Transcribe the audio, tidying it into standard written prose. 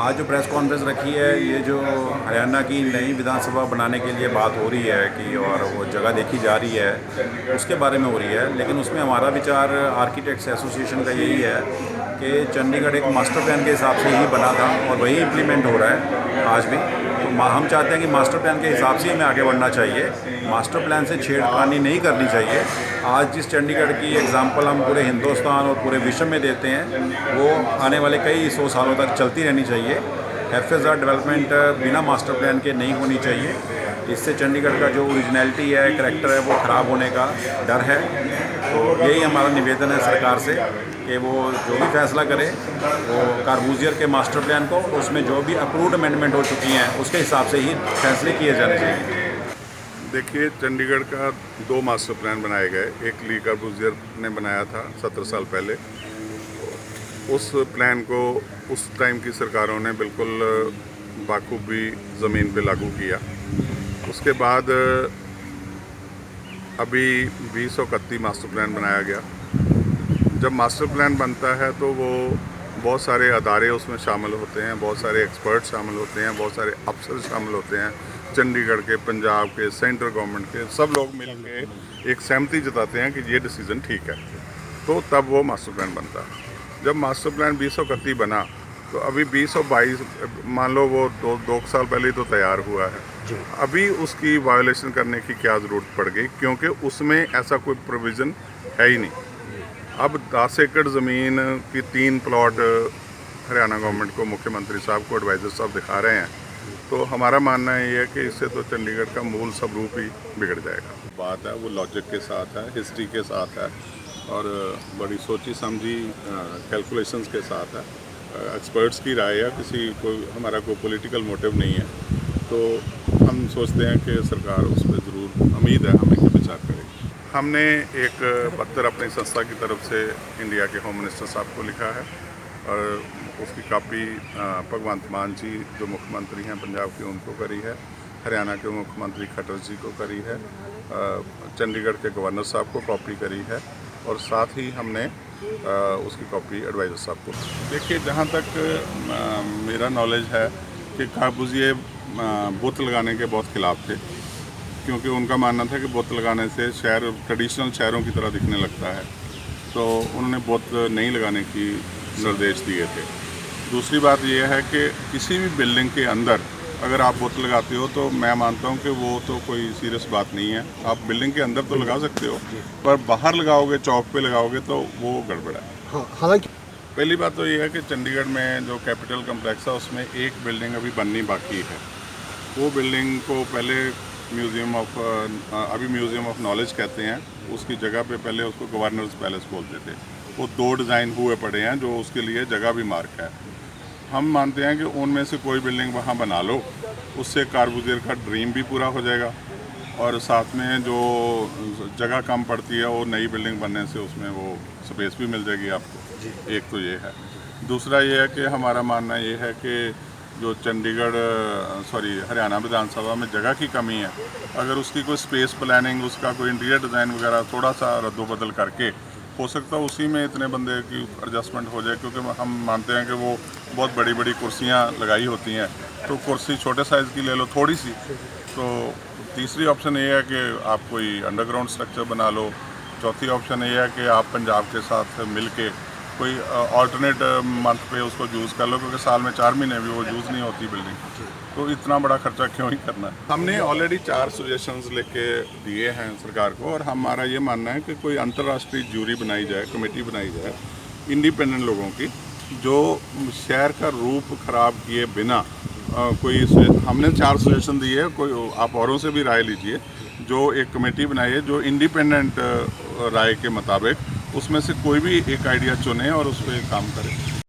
आज जो press conference रखी है, ये जो हरियाणा की नई विधानसभा बनाने के लिए बात हो रही है कि और वो जगह देखी जा रही है, उसके बारे में हो रही है। लेकिन उसमें हमारा विचार आर्किटेक्ट्स एसोसिएशन का यही है कि चंडीगढ़ एक मास्टर प्लान के हिसाब से ही बना था और वही इम्प्लीमेंट हो रहा है आज भी। तो हम चाहते हैं कि मास्टर प्लान के हिसाब से ही हमें आगे बढ़ना चाहिए, मास्टर प्लान से छेड़खानी नहीं करनी चाहिए। आज जिस चंडीगढ़ की एग्जांपल हम पूरे हिंदुस्तान और पूरे विश्व में देते हैं, वो आने वाले कई 100 सालों तक चलती रहनी चाहिए। एफएसआर डेवलपमेंट बिना मास्टर प्लान के नहीं होनी चाहिए। इससे चंडीगढ़ का जो ओरिजिनलिटी है, करैक्टर है, वो ख़राब होने का डर है। तो यही हमारा निवेदन है सरकार से कि वो जो भी फैसला करे, वो कारबूजियर के मास्टर प्लान को, उसमें जो भी अप्रूव्ड अमेंडमेंट हो चुकी हैं उसके हिसाब से ही फैसले किए जाने चाहिए। देखिए, चंडीगढ़ का 2 मास्टर प्लान बनाए गए। एक ली कार्बूजियर ने बनाया था 17 साल पहले। उस प्लान को उस टाइम की सरकारों ने बिल्कुल बाखूबी ज़मीन पे लागू किया। उसके बाद अभी 2031 मास्टर प्लान बनाया गया। जब मास्टर प्लान बनता है तो वो बहुत सारे अदारे उसमें शामिल होते हैं, बहुत सारे एक्सपर्ट शामिल होते हैं, बहुत सारे अफसर शामिल होते हैं, चंडीगढ़ के, पंजाब के, सेंट्रल गवर्नमेंट के, सब लोग मिलकर एक सहमति जताते हैं कि ये डिसीज़न ठीक है। तो तब वो मास्टर प्लान बनता है। जब मास्टर प्लान 2031 बना तो अभी 2022, मान लो वो दो साल पहले ही तो तैयार हुआ है। अभी उसकी वायोलेशन करने की क्या ज़रूरत पड़ गई, क्योंकि उसमें ऐसा कोई प्रोविज़न है ही नहीं। अब 10 एकड़ ज़मीन की 3 प्लॉट हरियाणा गवर्नमेंट को, मुख्यमंत्री साहब को, एडवाइज़र साहब दिखा रहे हैं। तो हमारा मानना ये है कि इससे तो चंडीगढ़ का मूल स्वरूप ही बिगड़ जाएगा। बात है वो लॉजिक के साथ है, हिस्ट्री के साथ है और बड़ी सोची समझी कैलकुलेशंस के साथ है। एक्सपर्ट्स की राय है, हमारा कोई पॉलिटिकल मोटिव नहीं है। तो हम सोचते हैं कि सरकार उस पर ज़रूर, उम्मीद है हमें, कि विचार करेगी। हमने एक पत्र अपनी संस्था की तरफ से इंडिया के होम मिनिस्टर साहब को लिखा है और उसकी कॉपी भगवंत मान जी जो मुख्यमंत्री हैं पंजाब के, उनको करी है। हरियाणा के मुख्यमंत्री खट्टर जी को करी है। चंडीगढ़ के गवर्नर साहब को कॉपी करी है और साथ ही हमने उसकी कॉपी एडवाइज़र साहब को। देखिए, जहाँ तक मेरा नॉलेज है कि काबूजिए बुत लगाने के बहुत खिलाफ थे, क्योंकि उनका मानना था कि बुत लगाने से शहर ट्रेडिशनल शहरों की तरह दिखने लगता है। तो उन्होंने बुत नहीं लगाने की निर्देश दिए थे। दूसरी बात यह है कि किसी भी बिल्डिंग के अंदर अगर आप बुत लगाते हो तो मैं मानता हूं कि वो तो कोई सीरियस बात नहीं है। आप बिल्डिंग के अंदर तो लगा सकते हो, पर बाहर लगाओगे, चौक पे लगाओगे, तो वो गड़बड़ है। हालांकि पहली बात तो ये है कि चंडीगढ़ में जो कैपिटल कम्प्लेक्स है उसमें एक बिल्डिंग अभी बननी बाकी है। वो बिल्डिंग को पहले म्यूज़ियम ऑफ नॉलेज कहते हैं, उसकी जगह पे पहले उसको गवर्नर्स पैलेस बोलते थे। वो 2 डिज़ाइन हुए पड़े हैं जो उसके लिए जगह भी मार्क है। हम मानते हैं कि उनमें से कोई बिल्डिंग वहाँ बना लो, उससे कारबूजियर का ड्रीम भी पूरा हो जाएगा और साथ में जो जगह कम पड़ती है वो नई बिल्डिंग बनने से उसमें वो स्पेस भी मिल जाएगी आपको। एक तो ये है। दूसरा ये है कि हमारा मानना ये है कि जो हरियाणा विधानसभा में जगह की कमी है, अगर उसकी कोई स्पेस प्लानिंग, उसका कोई इंटीरियर डिज़ाइन वगैरह थोड़ा सा रद्दोबदल करके, हो सकता है उसी में इतने बंदे की एडजस्टमेंट हो जाए। क्योंकि हम मानते हैं कि वो बहुत बड़ी बड़ी कुर्सियाँ लगाई होती हैं, तो कुर्सी छोटे साइज़ की ले लो, थोड़ी सी। तो तीसरी ऑप्शन ये है कि आप कोई अंडरग्राउंड स्ट्रक्चर बना लो। चौथी ऑप्शन ये है कि आप पंजाब के साथ मिल के कोई ऑल्टरनेट मंथ पे उसको यूज़ कर लो, क्योंकि साल में 4 महीने भी वो यूज़ नहीं होती बिल्डिंग। तो इतना बड़ा खर्चा क्यों ही करना है। हमने ऑलरेडी 4 सजेशंस लेके दिए हैं सरकार को और हमारा ये मानना है कि कोई अंतर्राष्ट्रीय ज्यूरी बनाई जाए, कमेटी बनाई जाए इंडिपेंडेंट लोगों की, जो शहर का रूप ख़राब किए बिना हमने 4 सजेशन दिए है, कोई आप औरों से भी राय लीजिए। जो एक कमेटी बनाई है जो इंडिपेंडेंट राय के मुताबिक उसमें से कोई भी एक आइडिया चुने और उस पर काम करे।